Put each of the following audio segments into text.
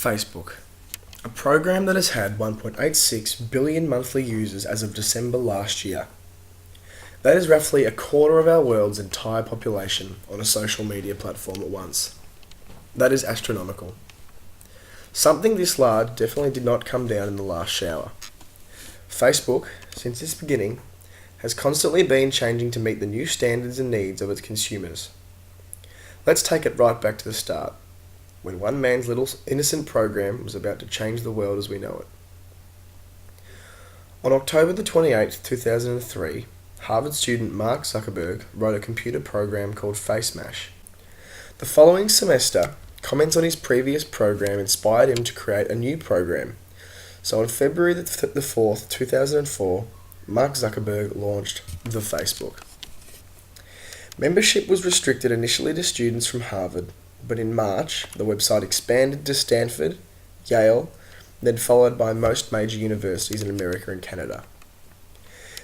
Facebook, a program that has had 1.86 billion monthly users as of December last year. That is roughly a quarter of our world's entire population on a social media platform at once. That is astronomical. Something this large definitely did not come down in the last shower. Facebook, since its beginning, has constantly been changing to meet the new standards and needs of its consumers. Let's take it right back to the start, when one man's little innocent program was about to change the world as we know it. On October the 28th, 2003, Harvard student Mark Zuckerberg wrote a computer program called FaceMash. The following semester, comments on his previous program inspired him to create a new program. So on February the 4th, 2004, Mark Zuckerberg launched the Facebook. Membership was restricted initially to students from Harvard, but in March, the website expanded to Stanford, Yale, then followed by most major universities in America and Canada.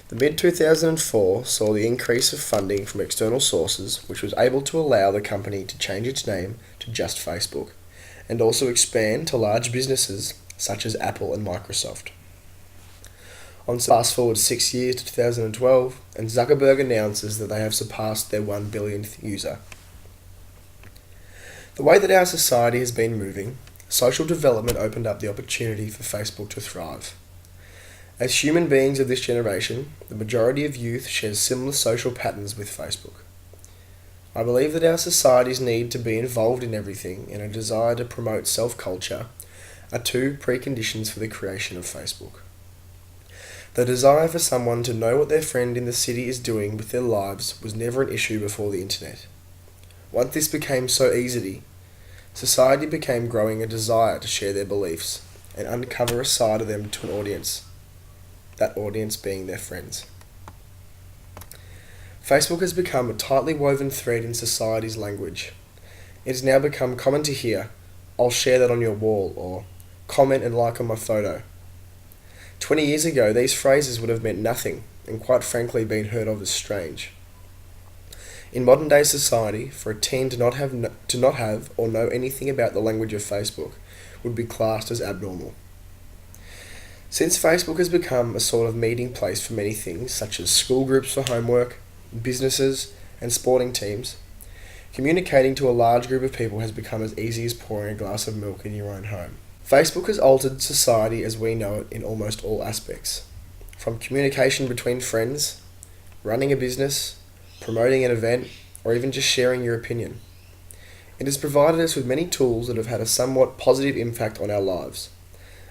The mid-2004 saw the increase of funding from external sources, which was able to allow the company to change its name to just Facebook, and also expand to large businesses such as Apple and Microsoft. Fast forward 6 years to 2012, and Zuckerberg announces that they have surpassed their 1 billionth user. The way that our society has been moving, social development opened up the opportunity for Facebook to thrive. As human beings of this generation, the majority of youth shares similar social patterns with Facebook. I believe that our society's need to be involved in everything and a desire to promote self-culture are two preconditions for the creation of Facebook. The desire for someone to know what their friend in the city is doing with their lives was never an issue before the internet. Once this became so easy, society became growing a desire to share their beliefs and uncover a side of them to an audience, that audience being their friends. Facebook has become a tightly woven thread in society's language. It has now become common to hear, "I'll share that on your wall," or "comment and like on my photo." 20 years ago, these phrases would have meant nothing and quite frankly been heard of as strange. In modern day society, for a teen to not have or know anything about the language of Facebook would be classed as abnormal. Since Facebook has become a sort of meeting place for many things, such as school groups for homework, businesses, and sporting teams, communicating to a large group of people has become as easy as pouring a glass of milk in your own home. Facebook has altered society as we know it in almost all aspects, from communication between friends, running a business, promoting an event, or even just sharing your opinion. It has provided us with many tools that have had a somewhat positive impact on our lives,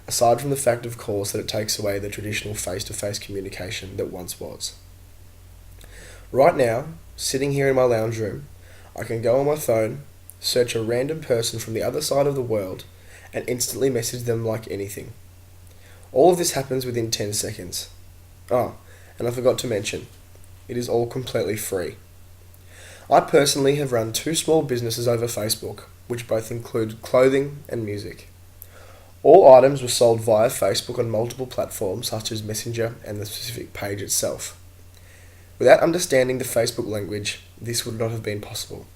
aside from the fact, of course, that it takes away the traditional face-to-face communication that once was. Right now, sitting here in my lounge room, I can go on my phone, search a random person from the other side of the world, and instantly message them like anything. All of this happens within 10 seconds. Oh, and I forgot to mention, it is all completely free. I personally have run 2 small businesses over Facebook, which both include clothing and music. All items were sold via Facebook on multiple platforms such as Messenger and the specific page itself. Without understanding the Facebook language, this would not have been possible.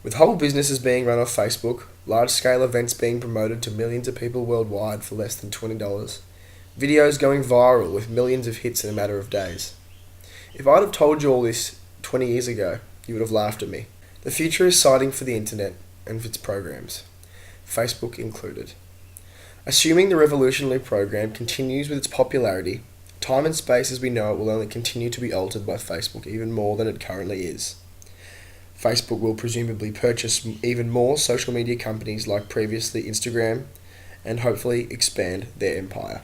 With whole businesses being run off Facebook, large-scale events being promoted to millions of people worldwide for less than $20, videos going viral with millions of hits in a matter of days. If I'd have told you all this 20 years ago, you would have laughed at me. The future is exciting for the internet and for its programs, Facebook included. Assuming the revolutionary program continues with its popularity, time and space as we know it will only continue to be altered by Facebook even more than it currently is. Facebook will presumably purchase even more social media companies like previously Instagram and hopefully expand their empire.